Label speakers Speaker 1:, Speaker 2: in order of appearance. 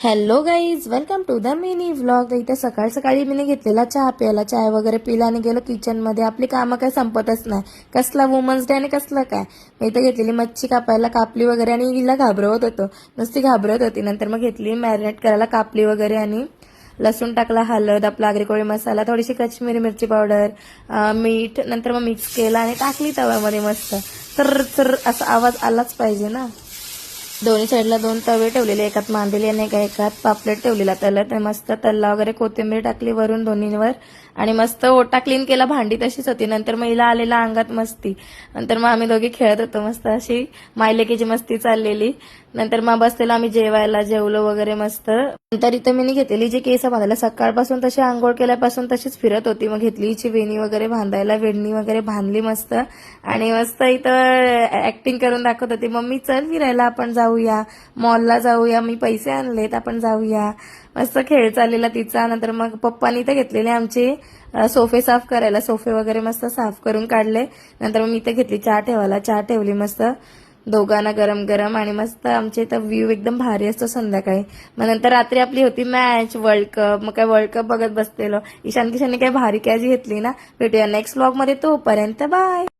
Speaker 1: Hello guys, welcome to the mini vlog. इथे सकाळ सकाळी मी घेतलेला चहा प्यायला, चाय वगैरे पिला आणि गेलो किचनमध्ये. आपली कामं काय संपतच नाही. कसला वुमन्स डे आणि कसलं काय. मी इथे घेतलेली मच्छी कापायला, कापली वगैरे आणि हिला घाबरवत होतो, नुसती घाबरत होती. नंतर मग घेतली मॅरिनेट करायला, कापली वगैरे आणि लसूण टाकला, हळद, आपला आगरी कोळी मसाला, थोडीशी कश्मीरी मिरची पावडर, मीठ. नंतर मग मिक्स केला आणि टाकली तव्यामध्ये. मस्त तर असा आवाज आलाच पाहिजे ना. दोन्ही साईडला 2 तवे ठेवलेले, एकात मांदेली आणि एकात पापलेट ठेवलेला. तलत मस्त तल्ला वगैरे, कोथिंबीर टाकली वरून दोन्हीवर आणि मस्त ओटा क्लीन केला. भांडी तशीच होती. नंतर मग हिला आलेला अंगात मस्ती. नंतर मग आम्ही दोघी खेळत होतो, मस्त अशी मायलेकीची मस्ती चाललेली. नंतर मग बसलेलो आम्ही जेवायला, जेवलो वगैरे मस्त. नंतर इथं मी घेतलेली जी केस बांधायला, सकाळपासून तशी आंघोळ केल्यापासून तशीच फिरत होती. मग घेतली हिची वेणी वगैरे बांधायला, वेणी वगैरे बांधली मस्त. आणि मस्त इथं ऍक्टिंग करून दाखवत होती, मम्मी चल फिरायला, आपण जाऊया मॉलला जाऊया, मी पैसे आणलेत, आपण जाऊया. मस्त खेळ चाललेला तिचा. नंतर मग पप्पानी इथं घेतलेले आमचे सोफे साफ करायला, सोफे वगैरे मस्त साफ करून काढले. नंतर मग मी इथं घेतली चहा ठेवायला, चहा ठेवली मस्त दोघांना गरम गरम. आणि मस्त आमच्या इथं व्ह्यू एकदम भारी असतो संध्याकाळी. मग नंतर रात्री आपली होती मॅच, वर्ल्ड कप. मग काय वर्ल्ड कप बघत बसलेलो. ईशान किशनने काय भारी कॅच घेतली ना. भेटूया नेक्स्ट व्लॉग मध्ये, तोपर्यंत बाय.